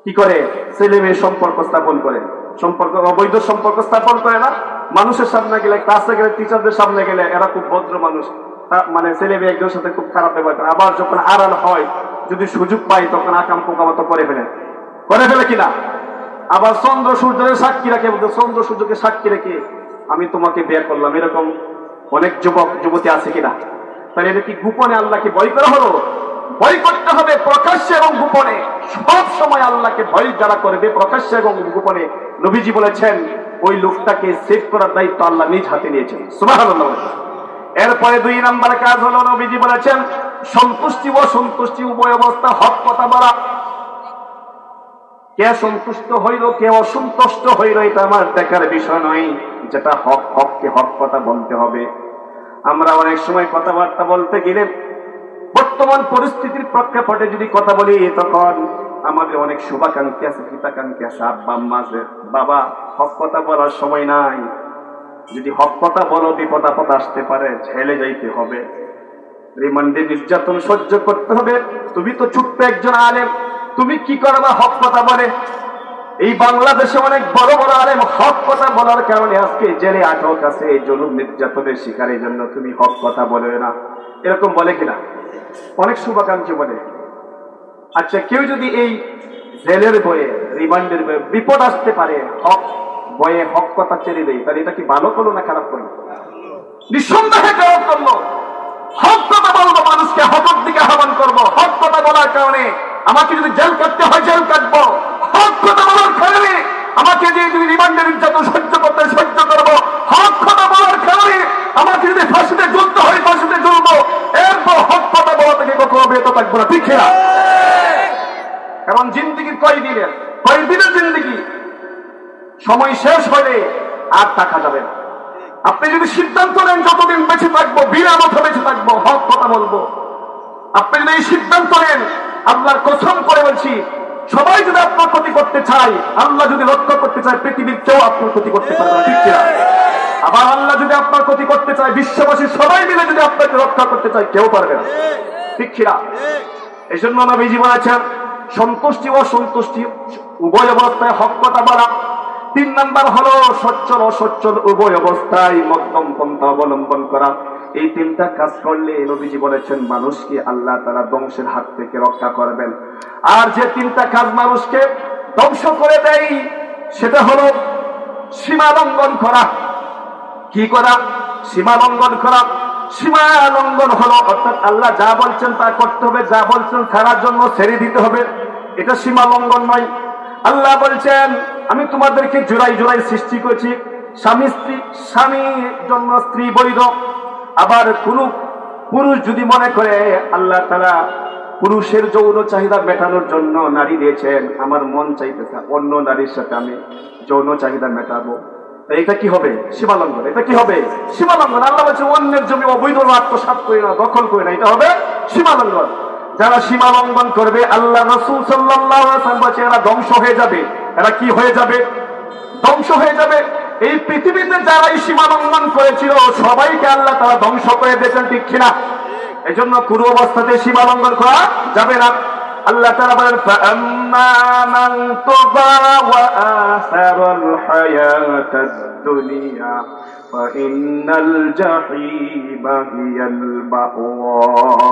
কি করে? ছেলে মেয়ে সম্পর্ক স্থাপন করে, অবৈধ সম্পর্ক স্থাপন করে না। মানুষের সামনে গেলে, ক্লাসে গেলে, টিচারদের সামনে গেলে এরা খুব ভদ্র মানুষ, মানে ছেলে মেয়ে একজনের সাথে খুব খারাপ ব্যবহার করে। আবার যখন আড়াল হয়, যদি সুযোগ পাই তখন আকাম পোকামতো করে ফেলে কিনা? আবার চন্দ্র সূর্যের সাক্ষী রাখে, চন্দ্র সূর্যকে সাক্ষী রেখে আমি তোমাকে বিয়ে করলাম, এরকম অনেক যুবক যুবতী আছে কিনা? তাহলে এটা কি গোপনে আল্লাহকে ভয় করা হলো? ভয় করতে হবে প্রকাশ্যে এবং গোপনে। সব সময় আল্লাহকে ভয় যারা করবে প্রকাশ্যে এবং গোপনে, নবীজি বলেছেন ওই লোকটাকে সেভ করার দায়িত্ব আল্লাহ নিজ হাতে নিয়েছেন। সুবহানাল্লাহ। এরপরে 2 নম্বর কাজ হলো, নবীজি বলেছেন সন্তুষ্টি ও অসন্তুষ্টি উভয় অবস্থা হক কথা বলা। কে সন্তুষ্ট হইল কে অসন্তুষ্ট হইল এটা আমার দেখার বিষয় নয়, যেটা হক হককে হক কথা বলতে হবে। আমরা অনেক সময় কথাবার্তা বলতে গেলে বর্তমান পরিস্থিতির প্রেক্ষাপটে যদি কথা বলি, তখন আমাদের অনেক শুভাকাঙ্ক্ষী আছে, হিতাকাঙ্ক্ষী আছে, আব্বা আম্মা আছে, বাবা হক কথা বলার সময় নাই, যদি হক কথা বলো বিপদ আপদ আসতে পারে, ছেলে যাইতে হবে, রিমান্ডে নির্যাতন সহ্য করতে হবে। তুমি তো ছোট্ট একজন আলেম, তুমি কি করবা হক কথা বলে? এই বাংলাদেশে অনেক বড় বড় আলেম হক কথা বলার কারণে আজকে জেলে আটক আছে, এই জুলুম নির্যাতনের শিকারের জন্য। তুমি হক কথা বলে না, এরকম বলে কিনা? অনেক শুভাকাঙ্ক্ষী বলে। আচ্ছা, কেউ যদি এই জেলের বয়ে, রিমান্ডের বয়ে বিপদ আসতে পারে, হক বয়ে হক কথা ছেড়ে দেয়, তাহলে এটা কি ভালো করলো না খারাপ করলো? নিঃসন্দেহে খারাপ করলো। হক কথা বলবো, মানুষকে হকের দিকে আহ্বান করবো। হক কথা বলার কারণে আমাকে যদি জেল কাটতে হয় জেল কাটবো। হক কথা বলার কারণে আমাকে যদি রিমান্ডের নির্যাতন সহ্য করতে সহ্য করবো। হক কথা বলার কারণে আমাকে যদি ফাঁসিতে ঝুলতে হয় ফাঁসিতে ঝুলবো। এরপর হক কথা বলা থেকে কখনো বিরত থাকবো না। ঠিক না? কারণ জিন্দিগির কয়দিনের জিন্দিগি, সময় শেষ হলে আর থাকা যাবে না। আপনি যদি সিদ্ধান্ত নেন যতদিন বেঁচে থাকবো, বিনা মতো বেঁচে থাকবো, হক কথা বলবো, আপনি যদি এই সিদ্ধান্ত নেন, আল্লাহর কসম করে বলছি সবাই যদি আপনার ক্ষতি করতে চায়, আল্লাহ যদি রক্ষা করতে চায়, পৃথিবীর কেউ আপনার ক্ষতি করতে পারবে না, ঠিক কিনা? আবার আল্লাহ যদি আপনার ক্ষতি করতে চায়, বিশ্ববাসী সবাই মিলে যদি আপনাকে রক্ষা করতে চায়, কেউ পারবে না, ঠিক কিনা? এই জন্য নবীজি বলেছেন, সন্তুষ্টি ও অসন্তুষ্টি উভয় অবস্থায় হক কথা বলা। 3 নাম্বার হলো সচ্ছল অসচ্ছল উভয় অবস্থায় মধ্যম পন্থা অবলম্বন করা। এই 3টা কাজ করলে নবীজি বলেছেন মানুষকে আল্লাহ তাআলা ধ্বংসের হাত থেকে রক্ষা করবেন। আর যে 3টা কাজ মানুষকে ধ্বংস করে দেয় সেটা হলো সীমা লঙ্ঘন করা। কি করা? সীমা লঙ্ঘন করা। সীমা লঙ্ঘন হলো অর্থাৎ আল্লাহ যা বলছেন তা করতে হবে, যা বলছেন ছাড়ার জন্য ছেড়ে দিতে হবে, এটা সীমা লঙ্ঘন নয়। আল্লাহ বলছেন আমি তোমাদেরকে জোড়াই জোড়াই সৃষ্টি করেছি, স্বামীর জন্য স্ত্রী বৈধ। আবার কোন পুরুষ যদি মনে করে আল্লাহ তাআলা পুরুষের যৌন চাহিদা মেটানোর জন্য নারী দিয়েছেন, আমার মন চাইতেছে অন্য নারীর সাথে আমি যৌন চাহিদা মেটাবো, এটা কি হবে? সীমা লঙ্ঘন। এটা কি হবে? সীমা লঙ্ঘন। আল্লাহ বলছে অন্যের জমি অবৈধ আত্মসাৎ করে না, দখল করে না, এটা হবে সীমা লঙ্ঘন। যারা সীমা লঙ্ঘন করবে আল্লাহ রাসূল সাল্লাল্লাহু আলাইহি ওয়াসাল্লাম বলেছে এরা ধ্বংস হয়ে যাবে। এরা কি হয়ে যাবে? ধ্বংস হয়ে যাবে। এই পৃথিবীতে যারা এই সীমা লঙ্ঘন করেছিল সবাইকে আল্লাহ তাআলা ধ্বংস করে দিয়েছেন, ঠিক কিনা? এই জন্য কোনো অবস্থাতে সীমা লঙ্ঘন করা যাবে না। আল্লাহ তাআলা বলেন ফাআম্মা মান তাগা ওয়া আসারাল হায়াতাদ দুনিয়া ফাইন্নাল জাহিমা হিয়াল মাওয়া।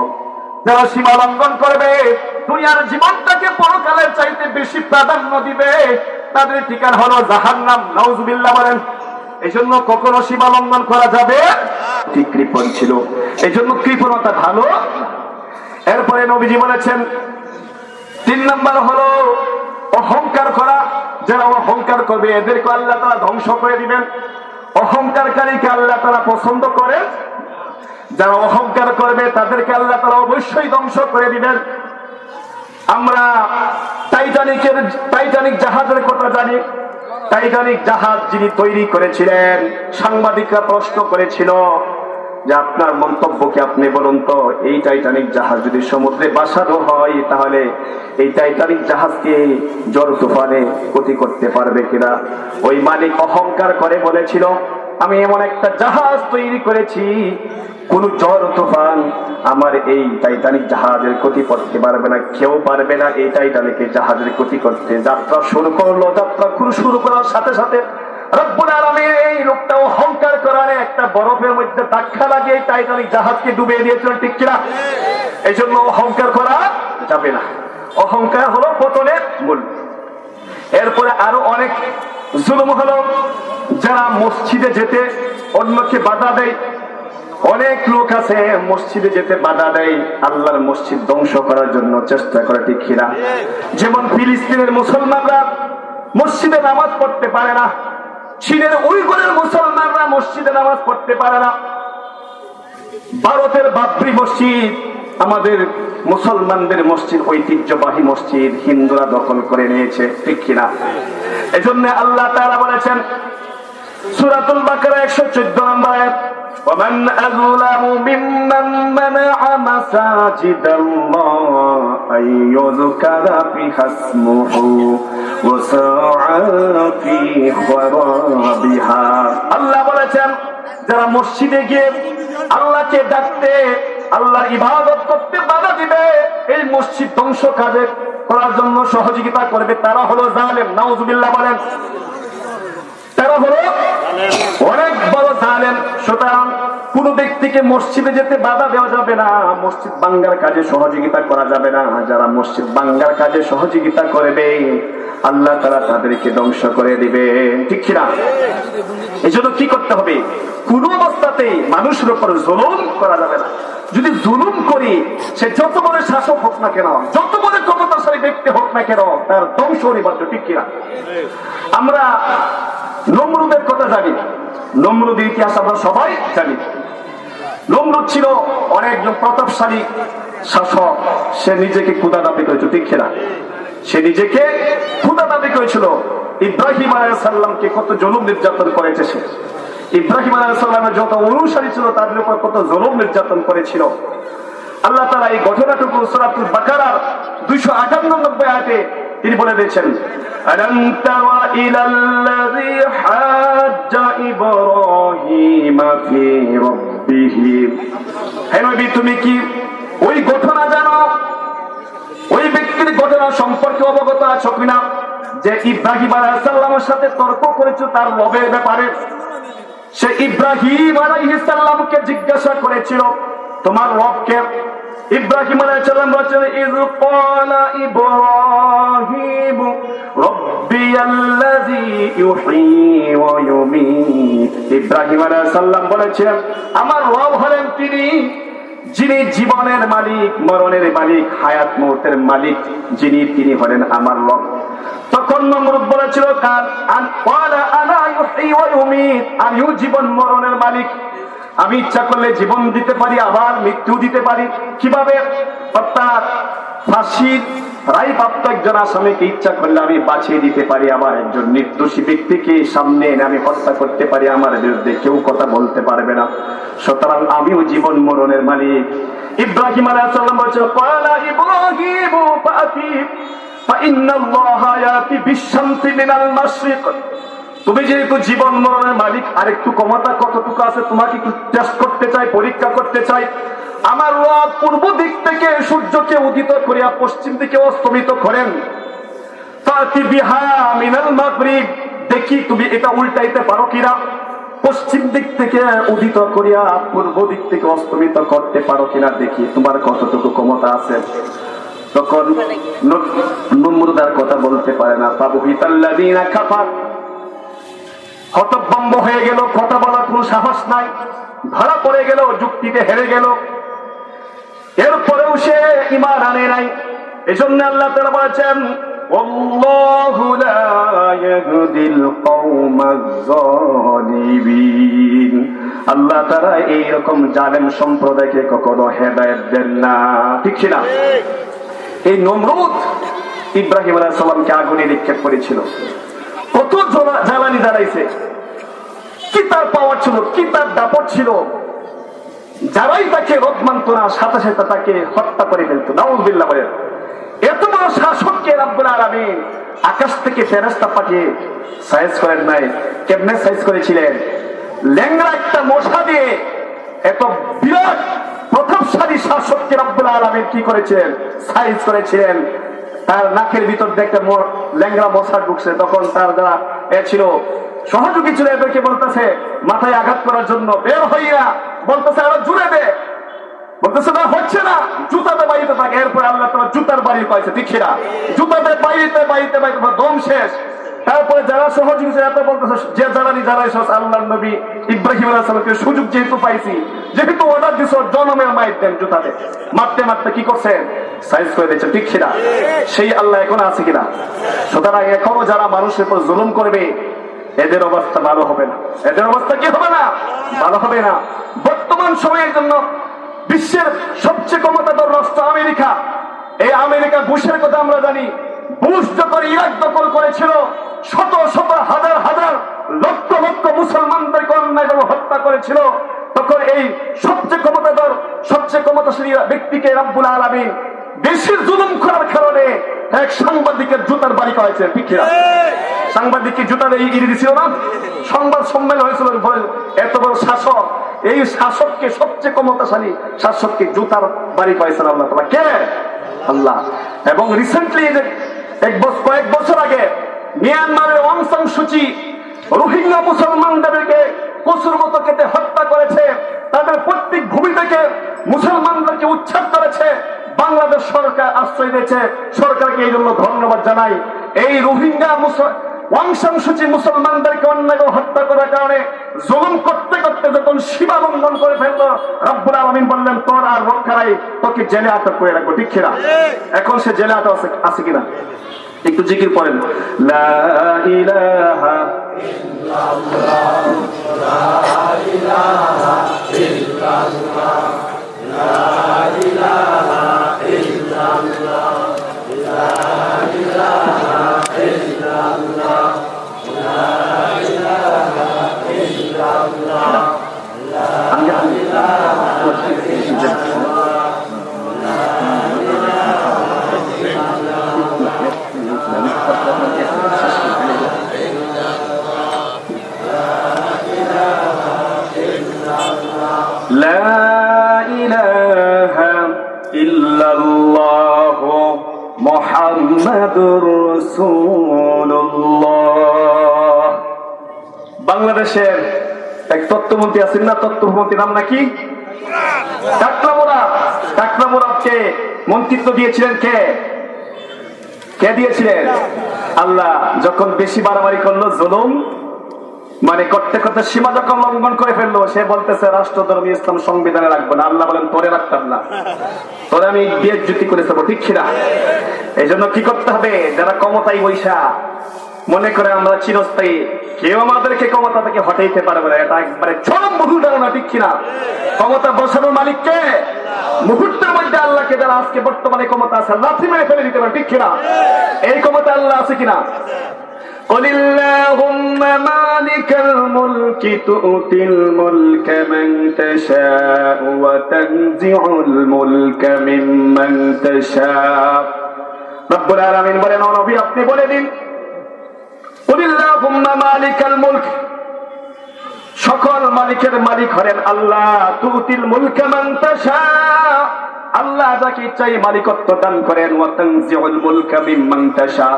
যারা সীমা লঙ্ঘন করবে, দুনিয়ার জীবনটাকে পরকালের চাইতে বেশি প্রাধান্য দিবে, তাদের ঠিকানা হলো জাহান্নাম। নাউজুবিল্লাহ বলেন। এই জন্য কখনো সীমা লঙ্ঘন করা যাবে ঠিক কৃপণ ছিল, এই জন্য কৃপণতা ভালো। এরপরে নবীজি বলেছেন 3 নাম্বার হলো অহংকার করা। যারা অহংকার করবে এদেরকে আল্লাহ তাআলা ধ্বংস করে দিবেন। অহংকারকারীকে আল্লাহ তাআলা পছন্দ করেন। যারা অহংকার করবে তাদেরকে আল্লাহ তাআলা অবশ্যই ধ্বংস করে দিবেন। আমরা টাইটানিক জাহাজের কথা জানি। টাইটানিক জাহাজ যিনি তৈরি করেছিলেন, সাংবাদিকরা প্রশ্ন করেছিল যে আপনার মন্তব্য কি, আপনি বলুন তো এই টাইটানিক জাহাজ যদি সমুদ্রে বাসানো হয় তাহলে এই টাইটানিক জাহাজকে ঝড় তুফানে ক্ষতি করতে পারবে কিনা? ওই মালিক অহংকার করে বলেছিল আমি এমন একটা জাহাজ তৈরি করেছি কোন ঝড় তুফান আমার এই টাইটানিক জাহাজের ক্ষতি করতে পারবে না, কেউ পারবে না এই টাইটানিকের জাহাজের ক্ষতি করতে। যাত্রা শুরু করলো। যাত্রা শুরু করার সাথে সাথে রব্বুল আলামিন এই লোকটা অহংকার করারে একটা বরফের মধ্যে ধাক্কা লাগিয়ে টাইটানিক জাহাজকে ডুবিয়ে দিয়েছিলেন, ঠিক কিনা? এই জন্য অহংকার করা যাবে না। অহংকার হলো পতনের মূল। এরপরে আরো অনেক জুলুম হলো যারা মসজিদে যেতে অন্যকে বাধা দেয়। অনেক লোক আছে মসজিদে যেতে বাধা দেয়, আল্লাহর মসজিদ ধ্বংস করার জন্য চেষ্টা করে, ঠিক কিনা? যেমন ফিলিস্তিনের মুসলমানরা মসজিদে নামাজ পড়তে পারে না, চীনের উইগুরের মুসলমানরা মসজিদে নামাজ পড়তে পারে না, ভারতের বাবরি মসজিদ আমাদের মুসলমানদের মসজিদ, ঐতিহ্যবাহী মসজিদ হিন্দুরা দখল করে নিয়েছে, ঠিক কিনা? এজন্য আল্লাহ তাআলা বলেছেন সূরাতুল বাকারা 114 নম্বর আয়াত ومن أظلم ممن منع مساجد الله أن يذكر فيها اسمه وسعى في خرابها। আল্লাহ বলেছেন যারা মসজিদে গিয়ে আল্লাহকে ডাকতে, আল্লাহর ইবাদত করতে বাধা দিবে, এই মসজিদ ধ্বংস কাজে করার জন্য সহযোগিতা করবে, তারা হলো জালেম। নাউজুবিল্লাহ বলেন। তারা হলো অনেক বড় জালেম। সুতরাং কোন ব্যক্তিকে মসজিদে যেতে বাধা দেওয়া যাবে না, মসজিদ ভাঙ্গার কাজে সহযোগিতা করা যাবে না। যারা মসজিদ ভাঙ্গার কাজে সহযোগিতা করবে আল্লাহ তাআলা তাদেরকে ধ্বংস করে দিবে, ঠিক কিনা? এই জন্য কি করতে হবে? কোন অবস্থাতেই মানুষের উপর জুলুম করা যাবে না। যদি জুলুম করি সে যত বড় শাসক হোক না কেন, যত বড় ক্ষমতাশালী ব্যক্তি হোক না কেন, তার ধ্বংস অনিবার্য, ঠিক কিনা? আমরা নমরুদের কথা জানি, নমরুদের ইতিহাস আমরা সবাই জানি। নমরুদ ছিল অনেকজন প্রতাপশালী শাসক। সে নিজেকে খোদা দাবি করেছিল, ঠিক কিনা? সে নিজেকে খোদা দাবি করেছিল। ইব্রাহিম আলাইহিস সালামকে কত জুলুম নির্যাতন করেছে সে। ইব্রাহিম আলাইহিস সালামের যত অনুসারী ছিল তাদের উপর কত জুলুম নির্যাতন করেছিল। আল্লাহ তাআলা এই ঘটনাটুকু সূরাতুল বাকারার 298 আয়াতে তিনি বলে দিয়েছেন ألم تر إلى الذي حاج إبراهيم في ربه হে নবী তুমি কি ওই ঘটনা জানো, ওই ব্যক্তির ঘটনা সম্পর্কে অবগত আছো কিনা যে ইব্রাহিম আলাইহিস সালামের সাথে তর্ক করেছে তার রবের ব্যাপারে? সে ইব্রাহিম আলাইহিস সালামকে জিজ্ঞাসা করেছিল তোমার রবকে। ইব্রাহিম আলাইহিস সালাম বলেছেন ইয ক্বালা ইব্রাহিম রাব্বিয়াল্লাযী ইউহয়ী ওয়া ইউমীত। ইব্রাহিম আলাইহিস সালাম বলেছেন আমার রব হলেন তিনি যিনি জীবনের মালিক, মরণের মালিক, হায়াত মউতের মালিক যিনি, তিনি হলেন আমার রব। তখন নমরুদ বলেছিল আমিও জীবন মরণের মালিক, আমি ইচ্ছা করলে জীবন দিতে পারি আবার মৃত্যু দিতে পারি। কিভাবে? অর্থাৎ ফাঁসির রায়প্রাপ্ত একজন আসামিকে ইচ্ছা করলে আমি বাঁচিয়ে দিতে পারি, আবার একজন নির্দোষী ব্যক্তিকে সামনে এনে আমি হত্যা করতে পারি, আমার বিরুদ্ধে কেউ কথা বলতে পারবে না। সুতরাং আমিও জীবন মরণের মালিক। ইব্রাহিম আলাইহিস সালাম বলেছেন ক্বালা ইব্রাহিম ফাতি ফাইন্নাল্লাহা ইয়াতি বিশ-শামসি মিনাল মাশরিক। তুমি যেহেতু জীবন মরণের মালিক, আরেকটু ক্ষমতা কতটুকু আছে তোমাকে একটু টেস্ট করতে চাই, পরীক্ষা করতে চাই। আমার রব পূর্ব দিক থেকে সূর্যকে উদিত করিয়া পশ্চিম দিকে অস্তমিত করেন। ফাতি বিহা মিনাল মাগরিব, দেখি তুমি এটা উল্টাইতে পারো কিনা, পশ্চিম দিক থেকে উদিত করিয়া পূর্ব দিক থেকে অস্তমিত করতে পারো কিনা, দেখি তোমার কতটুকু ক্ষমতা আছে। তখন নমরুদ আর কথা বলতে পারে না। ফাবুহিতাল্লাযীনা কাফার, হতভম্ব হয়ে গেল, কথা বলার কোনো সাহস নাই, ধরা পড়ে গেল, যুক্তিতে হেরে গেল। এরপরেও সে ঈমান আনে নাই। এজন্য আল্লাহ তাআলা বলেছেন আল্লাহু লা ইয়াহদিল কওমাজ যালিমিন। আল্লাহ তাআলা এইরকম জালেম সম্প্রদায়কে কখনো হেদায়েত দেন না, ঠিক না? এই নমরুদ ইব্রাহিম আলাইহিস সালামকে আগুনে নিক্ষেপ করেছিল, কত জ্বালানি জ্বালাইছে, কি তার পাওয়ার ছিল, কি তার দাপট ছিল। যারাই তাকে রোধ মানত না সাথে সাথে তাকে হত্যা করে ফেলত। নাউযুবিল্লাহ বলেন। এত বড় শাসককে রব্বুল আলামিন আকাশ থেকে ফেরেশতা পাঠিয়ে সাইজ করেন নাই। কেমনে সাইজ করেছিলেন? ল্যাংড়া একটা মশা দিয়ে এত বিরাট প্রতাপশালী শাসককে রব্বুল আলামিন কি করেছিলেন? সাইজ করেছিলেন। তার নাকের ভিতর দিয়ে একটা ল্যাংড়া মশা ঢুকছে, তখন তার যারা ছিল সহযোগী ছিল এদেরকে বলতেছে মাথায় আঘাত করার জন্য, বের হইয়া বলতেছে আরো জুড়ে দে, বলতেছে না হচ্ছে না, জুতাতে বাড়িতে থাকে। এরপরে আল্লাহ তাআলা জুতার বাড়ি পাইছে, ঠিক না? জুতাতে বাড়িতে বাড়িতে বাড়িতে দম শেষ। তারপরে যারা সহযোগী ছিল এত বলতেছে যে জ্বালানি জ্বালাইছ আল্লাহর নবী ইব্রাহিম আলাইহিস সালামকে সুযোগ যেহেতু পাইছি, যেহেতু অর্ডার দিছ জনমের মাইর দেন, জুতাতে মারতে মারতে কি করছেন? সাইজ করে দিয়েছে, ঠিক না? সেই আল্লাহ এখন আছে কিনা? সুতরাং এখনো যারা মানুষের উপর জুলুম করবে এদের অবস্থা ভালো হবে না। এদের অবস্থা কি হবে না? ভালো হবে না। বর্তমান সময়ের জন্য বিশ্বের সবচেয়ে ক্ষমতাধর রাষ্ট্র আমেরিকা। এই আমেরিকা বুশের কথা আমরা জানি। বুশ যখন ইরাক দখল করেছিল, শত শত হাজার হাজার লক্ষ লক্ষ মুসলমানদেরকে অন্যায়ভাবে হত্যা করেছিল, তখন এই সবচেয়ে ক্ষমতাধর সবচেয়ে ক্ষমতাশালী ব্যক্তিকে রব্বুল আলামিন বেশি জুলুম করার কারণে এক সাংবাদিকের জুতার বাড়ি করেছেন, ঠিক না? সাংবাদিকের জুতা ইয়ে দিছিল না, সংবাদ সম্মেলন হয়েছিল। এত বড় শাসক, এই শাসককে সবচেয়ে ক্ষমতাশালী শাসককে জুতার বাড়ি পাইছেন আল্লাহ তাআলা। কে? আল্লাহ। এবং রিসেন্টলি কয়েক বছর আগে মিয়ানমারের অং সান সু চি রোহিঙ্গা মুসলমানদেরকে কচুর মতো কেটে হত্যা করেছে, তাদের প্রত্যেক ভূমি থেকে মুসলমানদেরকে উচ্ছেদ করেছে। বাংলাদেশ সরকার আশ্রয় দিয়েছে, সরকারকে এই জন্য ধন্যবাদ জানাই। এই রোহিঙ্গা অং সান সু চি মুসলমানদেরকে অন্যায় হত্যা করার কারণে জুলুম করতে করতে যখন সীমা লঙ্ঘন করে ফেললো, রব্বুল আলামিন বললেন তোর আর রক্ষা নাই, তোকে জেলে আটক করে রাখবো, ঠিক না? এখন সে জেলে আটক আছে কিনা? একটু জিকির করেন, লা ইলাহা ইল্লাল্লাহ, লা ইলাহা ইল্লাল্লাহ, লা ইলাহা ইল্লাল্লাহ, লা ইলাহা ইল্লাল্লাহ, লা ইলাহা ইল্লাল্লাহ, লা ইলাহা ইল্লাল্লাহ। বাংলাদেশের এক তথ্যমন্ত্রী আছেন না, তথ্যমন্ত্রীর নাম নাকি টাকলা মুরাদকে মন্ত্রিত্ব দিয়েছিলেন কে দিয়েছিলেন? আল্লাহ যখন বেশি বাড়াবাড়ি করলো, জুলুম মানে করতে করতে সীমা যখন লঙ্ঘন করে ফেললো, সে বলতেছে রাষ্ট্রধর্ম ইসলাম সংবিধানে রাখবো না। আল্লাহ বলেন তোরে রাখতাম না, তোরে আমি বেজ্জতি করে দেবো, ঠিক কিনা? এই জন্য কি করতে হবে? যারা ক্ষমতায় বৈশা মনে করে আমরা চিরস্থায়ী, কেউ আমাদেরকে ক্ষমতা থেকে হটাইতে পারবে না, এটা একবারে চরম ভুল ধারণা, ঠিক কিনা? ক্ষমতা বসানোর মালিককে মুহূর্তের মধ্যে আল্লাহকে, যারা আজকে বর্তমানে ক্ষমতা আছে লাথি মেরে ফেলে দিতে পারে, ঠিক কিনা? এই ক্ষমতা আল্লাহ আছে কিনা? قل اللهم مالك الملك تؤتي الملك من تشاء وتنزع الملك ممن تشاء। রব্বুল আলামিন বলেন, ও নবী আপনি বলে দিন, قل اللهم مالك الملك, সকল মালিকের মালিক হলেন আল্লাহ, তুতিল মুলক মান তাশা, আল্লাহ যাকে ইচ্ছা মালিকত্ব দান করেন, ওয়া তানজিউল মুলক মিম্মান তাশা,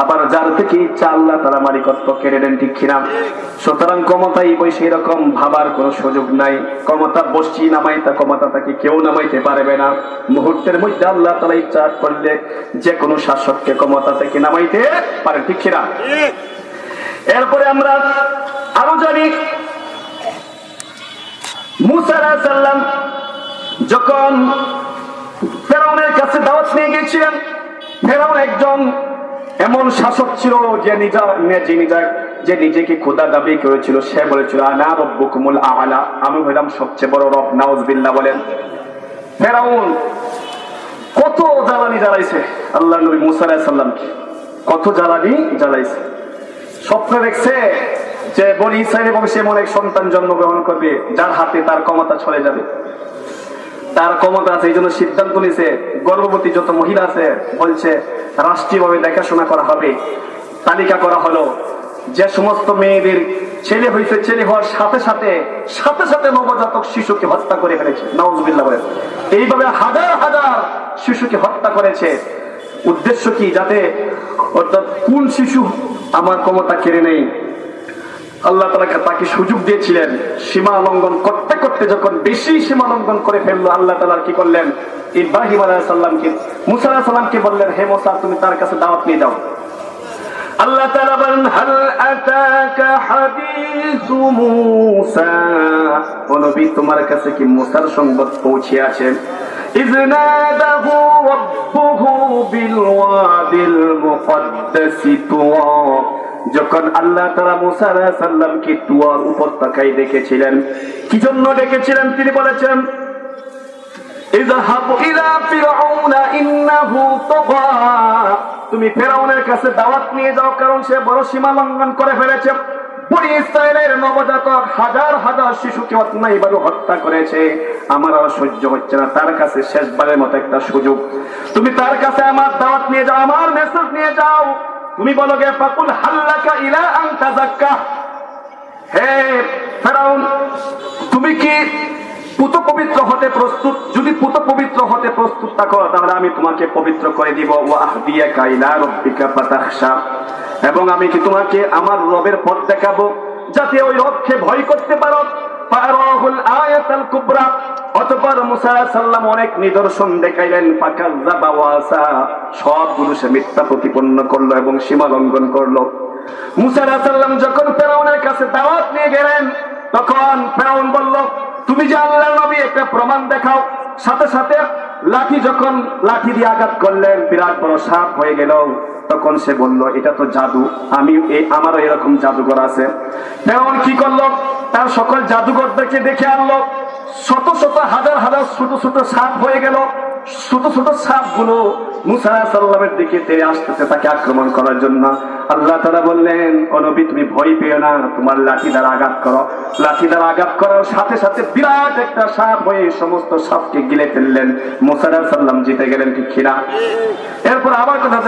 আবার যার থেকে ইচ্ছা আল্লাহ তারা মালিকত্ব কেড়ে নেন, ঠিক কিনা? সুতরাং ক্ষমতায় বসে এরকম ভাবার কোন সুযোগ নাই। ক্ষমতা বসছি নামাইতা, ক্ষমতা তাকে কেউ নামাইতে পারবে না। মুহূর্তের মধ্যে আল্লাহ তারা ইচ্ছা করলে যে কোনো শাসককে ক্ষমতা থেকে নামাইতে পারে, ঠিক কিনা? এরপরে আমরা আরো জানি, মুসা আলাইহিস সালাম যখন ফেরাউনের কাছে দাওয়াত নিয়ে গিয়েছিলেন, ফেরাউন একজন এমন শাসক ছিল যে নিজেকে খোদা দাবি করেছিল। সে বলেছিল আনা রব্বুকুমুল আ'লা, আমি হইলাম সবচেয়ে বড় রব। নাউজুবিল্লাহ বলেন। ফেরাউন কত জ্বালানি জ্বালাইছে আল্লাহ নবী মুসা আলাইহিস সালামকে, কত জ্বালানি জ্বালাইছে। স্বপ্ন দেখছে যে বনি ইসরাইলের বংশে এমন এক সন্তান জন্মগ্রহণ করবে যার হাতে তার ক্ষমতা চলে যাবে, তার ক্ষমতা আছে। এই জন্য সিদ্ধান্ত নিয়েছে, গর্ভবতী যত মহিলা আছে বলছে রাষ্ট্রীয়ভাবে দেখাশোনা করা হবে। তালিকা করা হলো, যে সমস্ত মেয়েদের ছেলে হয়েছে, ছেলে হওয়ার সাথে সাথে নবজাতক শিশুকে হত্যা করে ফেলেছে। নাউজুবিল্লাহ বলেন। এইভাবে হাজার হাজার শিশুকে হত্যা করেছে। উদ্দেশ্য কি? যাতে অর্থাৎ কোন শিশু আমার ক্ষমতা কেড়ে নেই। আল্লাহ তাকে সুযোগ দিয়েছিলেন। সীমা লঙ্ঘন করতে করতে যখন বেশি সীমা লঙ্ঘন করে ফেললো, আল্লাহ তাআলা কি করলেন? ইব্রাহিম আলাইহিস সালামকে, মুসা আলাইহিস সালামকে বললেন, হে মুসা তুমি তার কাছে দাওয়াত নিয়ে যাও। আল্লাহ তাআলা বলেন, হাল আতাকা হাদিসু মুসা, ও নবী তোমার কাছে কি মুসার সংবাদ পৌঁছে আছে? ইয নাদাহু রাব্বুহু বিল ওয়াদিল মুকদ্দাসি তুয়া, যখন আল্লাহ তাআলা মুসা আলাইহিস সালামকে তুয়ার উপত্যকায় ডেকেছিলেন। কি জন্য ডেকেছিলেন? তিনি বলেছেন ইযহাবু ইলা ফিরআউনা ইন্নাহু তাগা, তুমি ফিরআউনের কাছে দাওয়াত নিয়ে যাও, কারণ সে বড় সীমা লঙ্ঘন করে ফেলেছে। বনি ইসরাইলের নবজাতক হাজার হাজার শিশুকে অন্যায়ভাবে হত্যা করেছে। আমার আর সহ্য হচ্ছে না, তার কাছে শেষবারের মতো একটা সুযোগ, তুমি তার কাছে আমার দাওয়াত নিয়ে যাও, আমার মেসেজ নিয়ে যাও। তুমি বলো গে ফাকুল হাল্লাকা ইলা আন তাযাক্কা, হে ফেরাউন তুমি কি পুত পবিত্র হতে প্রস্তুত? যদি পুত পবিত্র হতে প্রস্তুত থাকো তাহলে আমি তোমাকে পবিত্র করে দিব। ওয়া আহদিয়াকা ইলা রাব্বিকা ফাতাখশা, এবং আমি কি তোমাকে আমার রবের পথ দেখাবো যাতে ওই রবকে ভয় করতে পারো। ফারাহুল আয়াতুল কুবরা, অতঃপর মুসা আলাইহিস সালাম অনেক নিদর্শন দেখাইলেন। ফাকাযযাবা ওয়াসা, সবগুলো সে মিথ্যা প্রতিপন্ন করলো এবং সীমা লঙ্ঘন করলো। মুসা আলাইহিস সালাম যখন ফেরাউনের কাছে দাওয়াত নিয়ে গেলেন, তখন ফেরাউন বলল, তুমি যে আল্লাহর নবী, একটা প্রমাণ দেখাও। সাথে সাথে লাঠি দিয়ে আঘাত করলেন, বিরাট বড় সাপ হয়ে গেল। তখন সে বলল, এটা তো জাদু, আমারও এরকম জাদুঘর আছে। ফেরাউন কি করলো? তার সকল জাদুঘরদেরকে দেখে আনলো। শত শত হাজার হাজার ছোট ছোট সাপ হয়ে গেল। ছোট ছোট সাপগুলো মুসা আলাইহিস সালামের দিকে তেড়ে আসতেছে তাকে আক্রমণ করার জন্য। আল্লাহ তাআলা বললেন, ও নবী তুমি ভয় পেও না, তোমার লাঠি দ্বারা আঘাত করো। লাঠি দ্বারা আঘাত করার সাথে সাথে বিরাট একটা সাপ হয়ে সমস্ত সাপকে গিলে ফেললেন। মুসা আলাইহিস সালাম জিতে গেলেন, ঠিক কিনা? এরপর আবার কথা,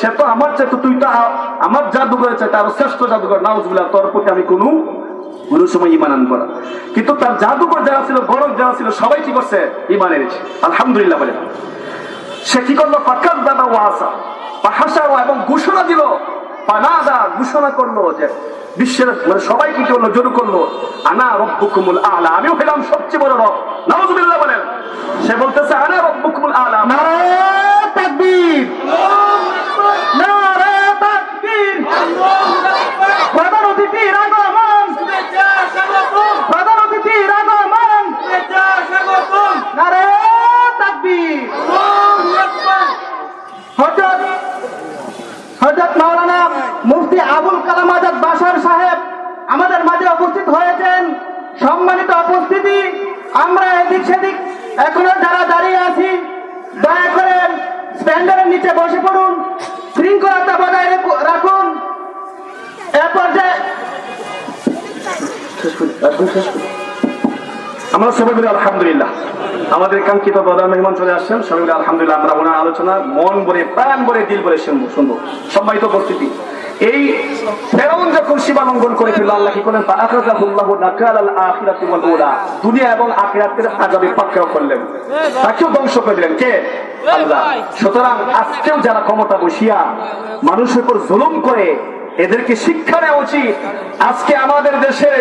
সে তো আমার চেয়ে, তুই তো আমার জাদুঘরের চাইতে আরো শ্রেষ্ঠ জাদুঘর। নাউজুবিল্লাহ, তোর প্রতি আমি কোনো সময় ঈমান আনবো না। কিন্তু তার জাদুঘর যারা ছিল, গরব যারা ছিল, সবাই কি করছে? ঈমান এনেছে। আলহামদুলিল্লাহ বলে। সে কি করলো? ফাকাযযাবা ওয়াসা, এবং ঘোষণা দিল ফানাদা ঘোষণা করলো যে বিশ্বের মানে সবাই কি করলো, জোর করলো, আনা রব্বুকুমুল আলা, আমিও হলাম সবচেয়ে বড় রব। নাউজুবিল্লাহ বলেন। সে বলতেছে আনা রব্বুকুমুল আলা। নারে তাকবীর, নারে তাকবীর। প্রধান অতিথির আগমন, প্রধান অতিথির আগমন, নারে তাকবীর। হযরত মাওলানা মুফতি আবুল কালাম আজাদ বাশার সাহেব আমাদের মাঝে উপস্থিত হয়েছেন। সম্মানিত উপস্থিতি, আমরা এদিক সেদিক এখনো যারা দাঁড়িয়ে আছি, দয়া করে স্ট্যান্ডারের নিচে বসে পড়ুন, শৃঙ্খলতা বজায় রাখুন। এ পর্যায়ে আমরা সবাই বলি আলহামদুলিল্লাহ। আমাদের কাঙ্ক্ষিত প্রধান মেহমান চলে আসছেন, সবাই বলি আলহামদুলিল্লাহ। আমরা ওনার আলোচনা মন ভরে, প্রাণ ভরে, দিল ভরে শুনবো। সম্মানিত উপস্থিতি, এই ফেরাউন যখন সীমা লঙ্ঘন করে ফেলল, আল্লাহ কি করলেন? ফাআখাযাহুল্লাহু নাকালাল আখিরাতি ওয়াল উলা, দুনিয়া এবং আখিরাতের আযাবে পাকড়াও করলেন, তাকেও ধ্বংস করে দিলেন। কে? আল্লাহ। সুতরাং আজকেও যারা ক্ষমতা বসিয়া মানুষের উপর জুলুম করে, এদেরকে শিক্ষা নেওয়া উচিত। আজকে আমাদের দেশে